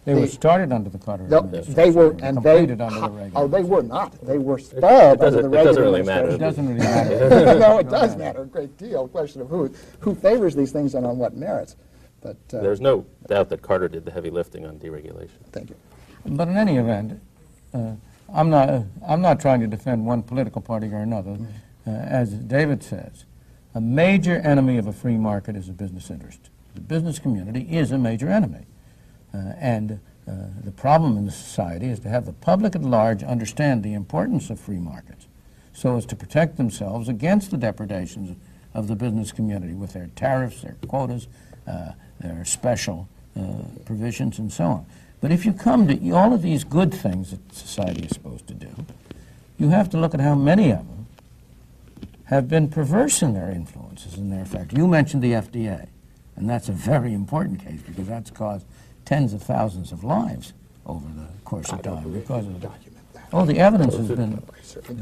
They were started under the Carter administration. They were, and completed under the Reagan. Oh, they were not. They were stalled under the Reagan. It doesn't really matter. It doesn't really matter. No, it does matter a great deal. Question of who favors these things and on what merits. But there's no doubt that Carter did the heavy lifting on deregulation. Thank you. But in any event, I'm not trying to defend one political party or another. As David says, a major enemy of a free market is a business interest. The business community is a major enemy. The problem in the society is to have the public at large understand the importance of free markets so as to protect themselves against the depredations of the business community with their tariffs, their quotas, their special provisions, and so on. But if you come to all of these good things that society is supposed to do, you have to look at how many of them have been perverse in their influences and their effect. You mentioned the FDA, and that's a very important case because that's caused tens of thousands of lives over the course of time because of the evidence has been.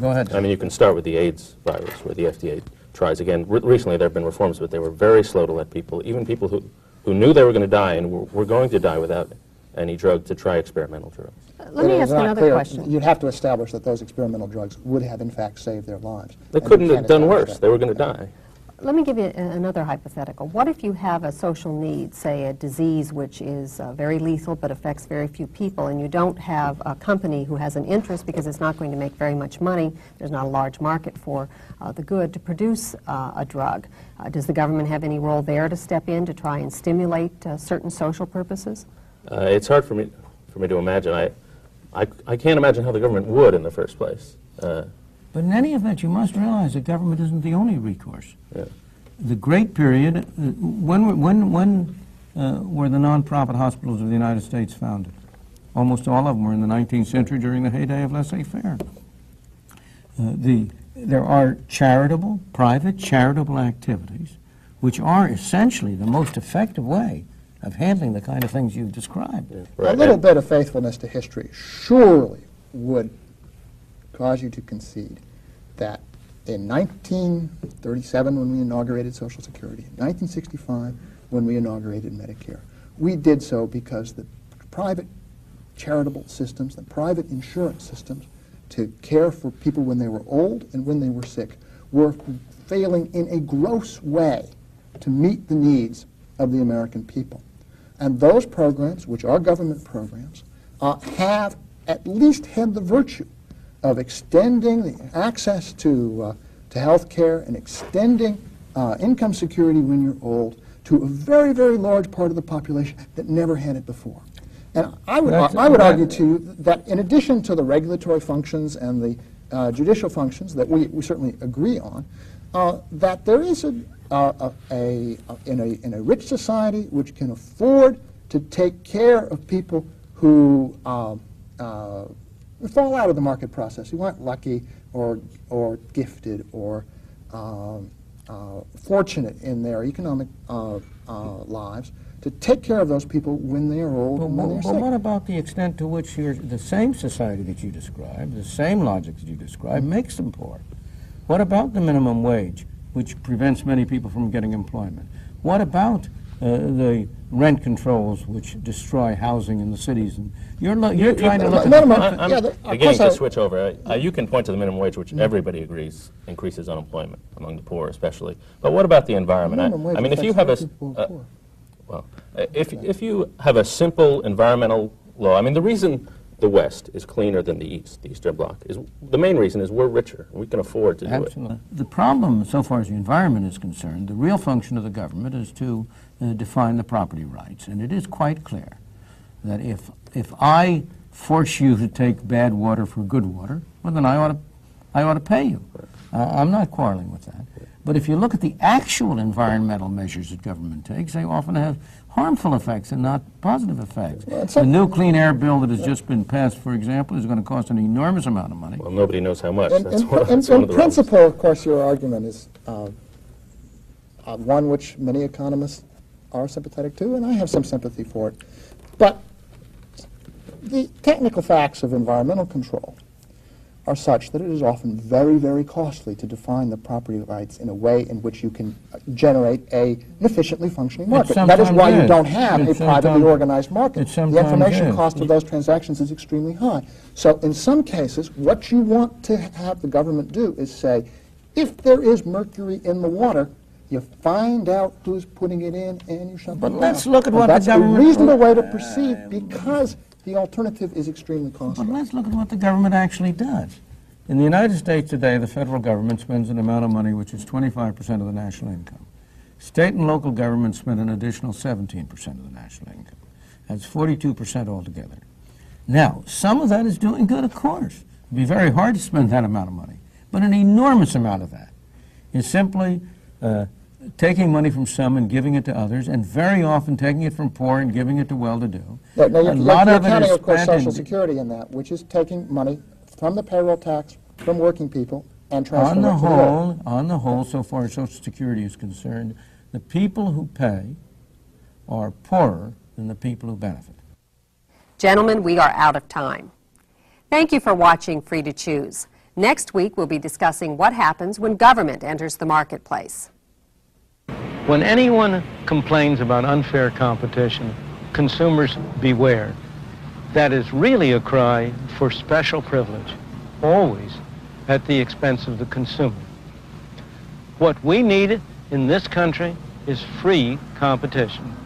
Go ahead. I mean, you can start with the AIDS virus, where the FDA tries again. Recently, there have been reforms, but they were very slow to let people, even people who knew they were going to die and were going to die without any drug, to try experimental drugs. Let me ask another question. You'd have to establish that those experimental drugs would have, in fact, saved their lives. They couldn't have done worse. They were going to die. Let me give you another hypothetical. What if you have a social need, say a disease which is very lethal but affects very few people, and you don't have a company who has an interest because it's not going to make very much money, there's not a large market for the good, to produce a drug? Does the government have any role there to step in to try and stimulate certain social purposes? It's hard for me to imagine. I can't imagine how the government would in the first place. But in any event, you must realize that government isn't the only recourse. Yeah. The great period, when were the nonprofit hospitals of the United States founded? Almost all of them were in the 19th century during the heyday of laissez-faire. There are private charitable activities which are essentially the most effective way of handling the kind of things you've described. Yeah. Right. A little bit of faithfulness to history surely would cause you to concede that in 1937, when we inaugurated Social Security, in 1965, when we inaugurated Medicare, we did so because the private charitable systems, the private insurance systems to care for people when they were old and when they were sick were failing in a gross way to meet the needs of the American people. And those programs, which are government programs, have at least had the virtue of extending the access to health care and extending income security when you're old to a very, very large part of the population that never had it before. And I would argue, too, that in addition to the regulatory functions and the judicial functions that we certainly agree on, that there is in a rich society which can afford to take care of people who fall out of the market process, who aren't lucky or gifted or fortunate in their economic lives, to take care of those people when they are old and when they're sick. But what about the extent to which the same society that you describe, the same logic that you describe, makes them poor? What about the minimum wage, which prevents many people from getting employment? What about the rent controls which destroy housing in the cities? And you're trying to look at I'm beginning to switch over. You can point to the minimum wage, which everybody agrees increases unemployment among the poor, especially. But what about the environment? I mean, if you have if you have a simple environmental law, I mean, the reason the West is cleaner than the East, the Eastern Bloc, is the main reason is we're richer. We can afford to do it. The problem, so far as the environment is concerned, the real function of the government is to define the property rights. And it is quite clear that if I force you to take bad water for good water, well, then I ought to pay you. I'm not quarreling with that. But if you look at the actual environmental measures that government takes, they often have harmful effects and not positive effects. The new clean air bill that has just been passed, for example, is going to cost an enormous amount of money. Well, nobody knows how much. In principle, of course, your argument is one which many economists are sympathetic to, and I have some sympathy for it. But the technical facts of environmental control are such that it is often very, very costly to define the property rights in a way in which you can generate an efficiently functioning market. That is why you don't have a privately organized market. The information cost of those transactions is extremely high. So in some cases, what you want to have the government do is say, if there is mercury in the water, you find out who's putting it in and you shut it off. But let's look at what the government... That's a reasonable way to proceed because the alternative is extremely costly. But let's look at what the government actually does. In the United States today, the federal government spends an amount of money which is 25% of the national income. State and local governments spend an additional 17% of the national income. That's 42% altogether. Now, some of that is doing good, of course. It'd be very hard to spend that amount of money. But an enormous amount of that is simply taking money from some and giving it to others, and very often taking it from poor and giving it to well-to-do. Now, you're counting, of course, Social Security in that, which is taking money from the payroll tax, from working people, and transferring it to the rest. On the whole, so far as Social Security is concerned, the people who pay are poorer than the people who benefit. Gentlemen, we are out of time. Thank you for watching Free to Choose. Next week, we'll be discussing what happens when government enters the marketplace. When anyone complains about unfair competition, consumers beware. That is really a cry for special privilege, always at the expense of the consumer. What we need in this country is free competition.